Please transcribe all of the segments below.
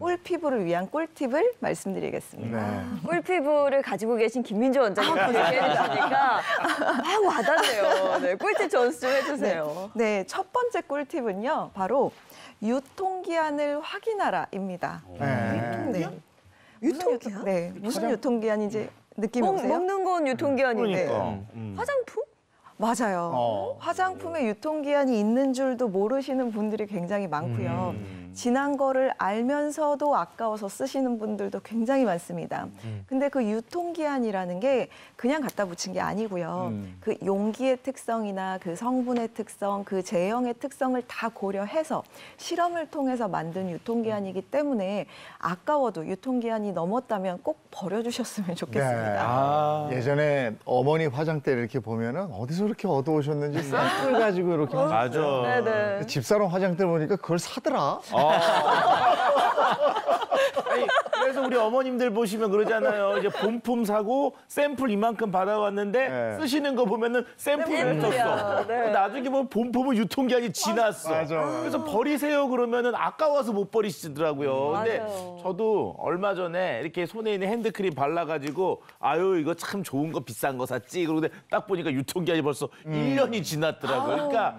꿀피부를 위한 꿀팁을 말씀드리겠습니다. 네. 꿀피부를 가지고 계신 김민주 원장님 얘기해 주시니까 막 와닿네요. 네, 꿀팁 전수 좀 해주세요. 네, 첫 번째 꿀팁은요. 바로 유통기한을 확인하라입니다. 네. 유통기한? 네, 무슨 유통기한인지 느낌이 오세요? 먹는 건 유통기한인데 그러니까. 화장품? 맞아요. 화장품에 유통기한이 있는 줄도 모르시는 분들이 굉장히 많고요. 지난 거를 알면서도 아까워서 쓰시는 분들도 굉장히 많습니다. 근데 그 유통기한이라는 게 그냥 갖다 붙인 게 아니고요. 그 용기의 특성이나 그 성분의 특성, 그 제형의 특성을 다 고려해서 실험을 통해서 만든 유통기한이기 때문에 아까워도 유통기한이 넘었다면 꼭 버려주셨으면 좋겠습니다. 네. 예전에 어머니 화장대를 이렇게 보면은 어디서 이렇게 얻어오셨는지 샘플 가지고 이렇게 맞아. 네네. 집사람 화장대 보니까 그걸 사더라. 아니, 그래서 우리 어머님들 보시면 그러잖아요. 이제 본품 사고 샘플 이만큼 받아왔는데 네. 쓰시는 거 보면은 샘플을 샘플이야. 썼어. 네. 나중에 보면 본품은 유통기한이 지났어. 맞아. 그래서 버리세요 그러면은 아까워서 못 버리시더라고요. 근데 맞아요. 저도 얼마 전에 이렇게 손에 있는 핸드크림 발라가지고 아유 이거 참 좋은 거 비싼 거 샀지. 그런데 딱 보니까 유통기한이 벌써 1년이 지났더라고요. 그러니까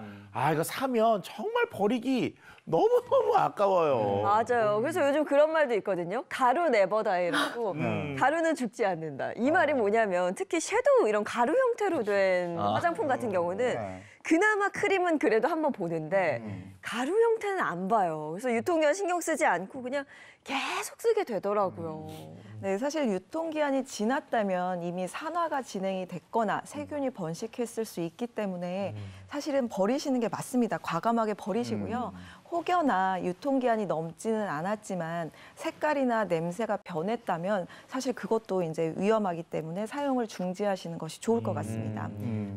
이거 사면 정말 버리기 너무너무 아까워요. 맞아요. 그래서 요즘 그런 말도 있거든요. 가루 네버 다이라고. 가루는 죽지 않는다. 이 말이 뭐냐면 특히 섀도우 이런 가루 형태로 된 화장품 같은 경우는 그나마 크림은 그래도 한번 보는데 가루 형태는 안 봐요. 그래서 유통기한 신경 쓰지 않고 그냥 계속 쓰게 되더라고요. 네, 사실 유통기한이 지났다면 이미 산화가 진행이 됐거나 세균이 번식했을 수 있기 때문에 사실은 버리시는 게 맞습니다. 과감하게 버리시고요. 혹여나 유통기한이 넘지는 않았지만 색깔이나 냄새가 변했다면 사실 그것도 이제 위험하기 때문에 사용을 중지하시는 것이 좋을 것 같습니다.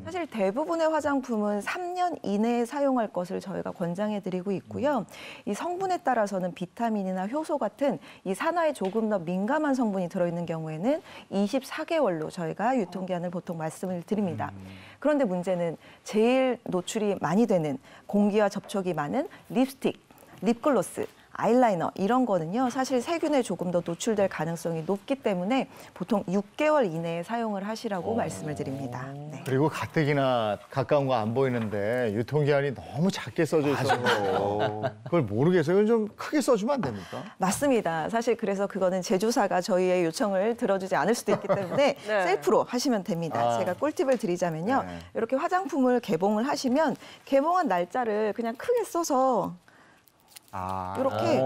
사실 대부분의 화장품은 3년 이내에 사용할 것을 저희가 권장해드리고 있고요. 이 성분에 따라서는 비타민이나 효소 같은 이 산화에 조금 더 민감한 성분이 들어있는 경우에는 24개월로 저희가 유통기한을 보통 말씀을 드립니다. 그런데 문제는 제일 노출이 많이 되는 공기와 접촉이 많은 립스틱, 립글로스, 아이라이너 이런 거는요. 사실 세균에 조금 더 노출될 가능성이 높기 때문에 보통 6개월 이내에 사용을 하시라고 말씀을 드립니다. 네. 그리고 가뜩이나 가까운 거 안 보이는데 유통기한이 너무 작게 써져 있어서 그걸 모르겠어요. 이건 좀 크게 써주면 안 됩니까? 맞습니다. 사실 그래서 그거는 제조사가 저희의 요청을 들어주지 않을 수도 있기 때문에 네. 셀프로 하시면 됩니다. 제가 꿀팁을 드리자면요. 이렇게 화장품을 개봉을 하시면 개봉한 날짜를 그냥 크게 써서 이렇게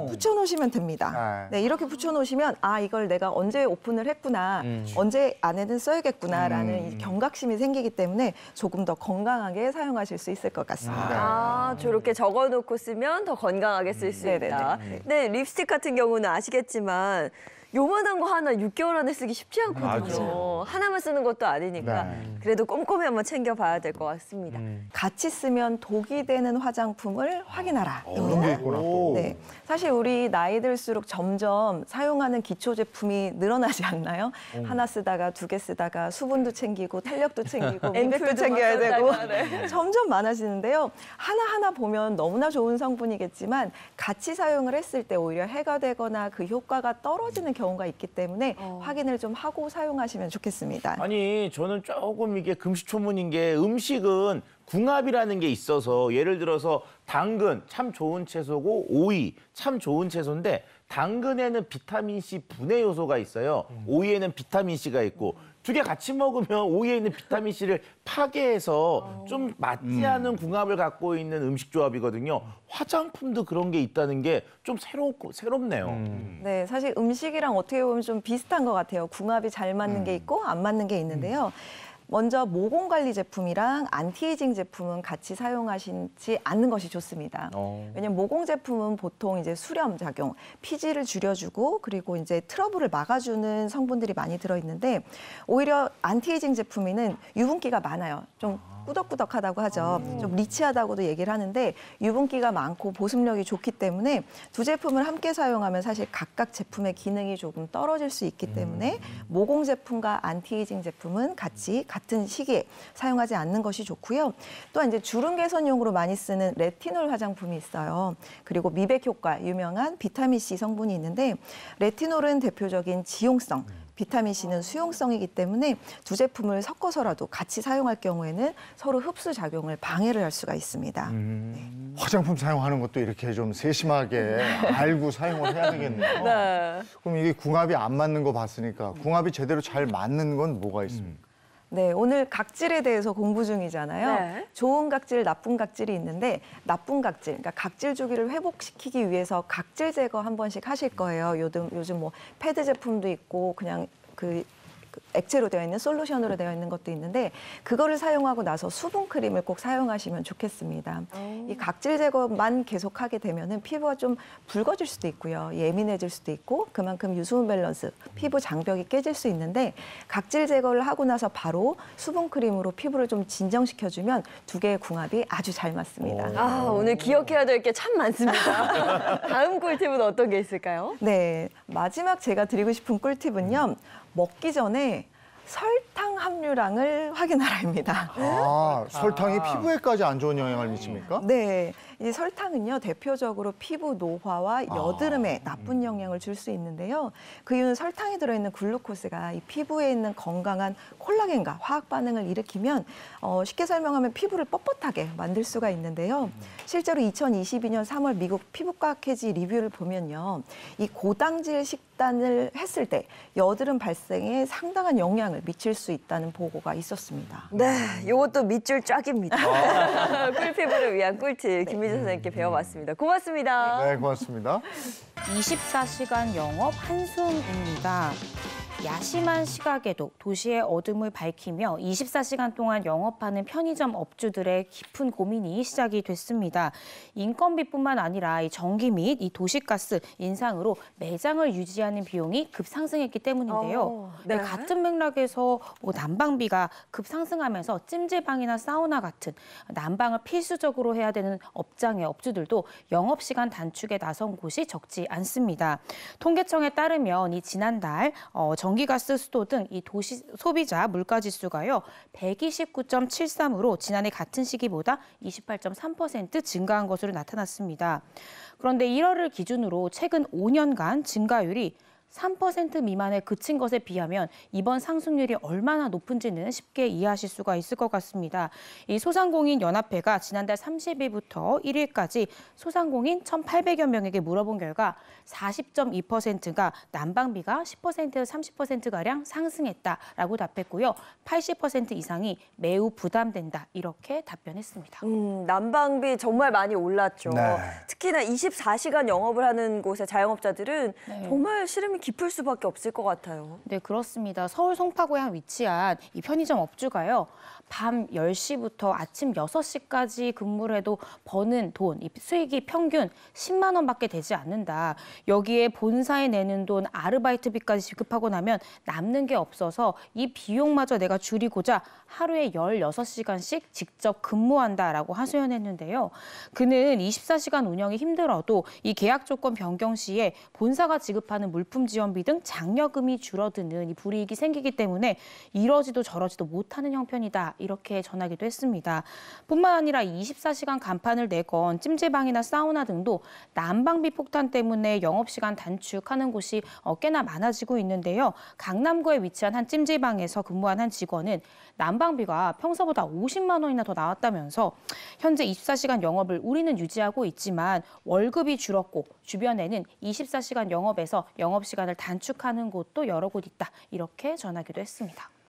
붙여놓으시면 됩니다. 네, 이렇게 붙여놓으시면 아 이걸 내가 언제 오픈을 했구나, 언제 안에는 써야겠구나라는 이 경각심이 생기기 때문에 조금 더 건강하게 사용하실 수 있을 것 같습니다. 저렇게 적어놓고 쓰면 더 건강하게 쓸 수 있다. 근데 립스틱 같은 경우는 아시겠지만 요만한 거 하나 6개월 안에 쓰기 쉽지 않거든요. 하나만 쓰는 것도 아니니까 그래도 꼼꼼히 한번 챙겨봐야 될 것 같습니다. 같이 쓰면 독이 되는 화장품을 확인하라. 그런 게 있구나. 네, 사실 우리 나이 들수록 점점 사용하는 기초 제품이 늘어나지 않나요? 하나 쓰다가 두 개 쓰다가 수분도 챙기고 탄력도 챙기고 미백도 챙겨야 되고 점점 많아지는데요. 하나하나 보면 너무나 좋은 성분이겠지만 같이 사용을 했을 때 오히려 해가 되거나 그 효과가 떨어지는 경우가 있기 때문에 확인을 좀 하고 사용하시면 좋겠습니다. 아니 저는 조금 이게 금시초문인 게 음식은 궁합이라는 게 있어서 예를 들어서 당근 참 좋은 채소고 오이 참 좋은 채소인데 당근에는 비타민C 분해 요소가 있어요. 오이에는 비타민C가 있고 두 개 같이 먹으면 오이에 있는 비타민C를 파괴해서 좀 맞지 않은 궁합을 갖고 있는 음식 조합이거든요. 화장품도 그런 게 있다는 게 좀 새롭네요. 네, 사실 음식이랑 어떻게 보면 좀 비슷한 것 같아요. 궁합이 잘 맞는 게 있고 안 맞는 게 있는데요. 먼저 모공 관리 제품이랑 안티에이징 제품은 같이 사용하시지 않는 것이 좋습니다. 왜냐면 모공 제품은 보통 이제 수렴 작용, 피지를 줄여주고 그리고 이제 트러블을 막아주는 성분들이 많이 들어있는데 오히려 안티에이징 제품에는 유분기가 많아요. 좀 꾸덕꾸덕하다고 하죠. 좀 리치하다고도 얘기를 하는데 유분기가 많고 보습력이 좋기 때문에 두 제품을 함께 사용하면 사실 각각 제품의 기능이 조금 떨어질 수 있기 때문에 모공 제품과 안티에이징 제품은 같은 시기에 사용하지 않는 것이 좋고요. 또한 이제 주름 개선용으로 많이 쓰는 레티놀 화장품이 있어요. 그리고 미백 효과 유명한 비타민 C 성분이 있는데 레티놀은 대표적인 지용성, 비타민 C는 수용성이기 때문에 두 제품을 섞어서라도 같이 사용할 경우에는 서로 흡수 작용을 방해를 할 수가 있습니다. 화장품 사용하는 것도 이렇게 좀 세심하게 알고 사용을 해야 되겠네요. 네. 그럼 이게 궁합이 안 맞는 거 봤으니까 궁합이 제대로 잘 맞는 건 뭐가 있습니까? 네, 오늘 각질에 대해서 공부 중이잖아요. 네. 좋은 각질, 나쁜 각질이 있는데 나쁜 각질, 그러니까 각질 주기를 회복시키기 위해서 각질 제거 한 번씩 하실 거예요. 요즘 뭐 패드 제품도 있고 그냥 그 액체로 되어 있는 솔루션으로 되어 있는 것도 있는데 그거를 사용하고 나서 수분 크림을 꼭 사용하시면 좋겠습니다. 이 각질 제거만 계속하게 되면은 피부가 좀 붉어질 수도 있고요. 예민해질 수도 있고 그만큼 유수분 밸런스, 피부 장벽이 깨질 수 있는데 각질 제거를 하고 나서 바로 수분 크림으로 피부를 좀 진정시켜주면 두 개의 궁합이 아주 잘 맞습니다. 아, 오늘 기억해야 될 게 참 많습니다. 다음 꿀팁은 어떤 게 있을까요? 네, 마지막 제가 드리고 싶은 꿀팁은요. 먹기 전에 설탕 함유량을 확인하라입니다. 아, 설탕이 피부에까지 안 좋은 영향을 미칩니까? 네, 이 설탕은요 대표적으로 피부 노화와 여드름에 나쁜 영향을 줄 수 있는데요. 그 이유는 설탕이 들어있는 글루코스가 이 피부에 있는 건강한 콜라겐과 화학 반응을 일으키면 쉽게 설명하면 피부를 뻣뻣하게 만들 수가 있는데요. 실제로 2022년 3월 미국 피부과학회지 리뷰를 보면요, 이 고당질 식단을 했을 때 여드름 발생에 상당한 영향을 미칠 수 있다는 보고가 있었습니다. 네, 이것도 밑줄 쫙입니다. 꿀피부를 위한 꿀팁 김미진 선생님께 배워봤습니다. 고맙습니다. 네, 고맙습니다. 24시간 영업 한숨입니다. 야심한 시각에도 도시의 어둠을 밝히며 24시간 동안 영업하는 편의점 업주들의 깊은 고민이 시작이 됐습니다. 인건비뿐만 아니라 이 전기 및 이 도시가스 인상으로 매장을 유지하는 비용이 급상승했기 때문인데요. 네. 같은 맥락에서 난방비가 급상승하면서 찜질방이나 사우나 같은 난방을 필수적으로 해야 되는 업장의 업주들도 영업시간 단축에 나선 곳이 적지 않습니다. 통계청에 따르면 이 지난달 전기가스 수도 등 이 도시 소비자 물가지수가요 129.73으로 지난해 같은 시기보다 28.3% 증가한 것으로 나타났습니다. 그런데 1월을 기준으로 최근 5년간 증가율이 3% 미만에 그친 것에 비하면 이번 상승률이 얼마나 높은지는 쉽게 이해하실 수가 있을 것 같습니다. 이 소상공인 연합회가 지난달 30일부터 1일까지 소상공인 1,800여 명에게 물어본 결과 40.2%가 난방비가 10%에서 30%가량 상승했다라고 답했고요. 80% 이상이 매우 부담된다 이렇게 답변했습니다. 난방비 정말 많이 올랐죠. 네. 특히나 24시간 영업을 하는 곳의 자영업자들은 네. 정말 시름이 깊을 수밖에 없을 것 같아요. 네, 그렇습니다. 서울 송파구에 위치한 이 편의점 업주가요. 밤 10시부터 아침 6시까지 근무를 해도 버는 돈, 이 수익이 평균 10만 원밖에 되지 않는다. 여기에 본사에 내는 돈, 아르바이트비까지 지급하고 나면 남는 게 없어서 이 비용마저 내가 줄이고자 하루에 16시간씩 직접 근무한다라고 하소연했는데요. 그는 24시간 운영이 힘들어도 이 계약 조건 변경 시에 본사가 지급하는 물품 지원비 등 장려금이 줄어드는 이 불이익이 생기기 때문에 이러지도 저러지도 못하는 형편이다. 이렇게 전하기도 했습니다. 뿐만 아니라 24시간 간판을 내건 찜질방이나 사우나 등도 난방비 폭탄 때문에 영업시간 단축하는 곳이 꽤나 많아지고 있는데요. 강남구에 위치한 한 찜질방에서 근무한 한 직원은 난방비가 평소보다 50만 원이나 더 나왔다면서 현재 24시간 영업을 우리는 유지하고 있지만 월급이 줄었고 주변에는 24시간 영업에서 영업시간을 단축하는 곳도 여러 곳 있다. 이렇게 전하기도 했습니다.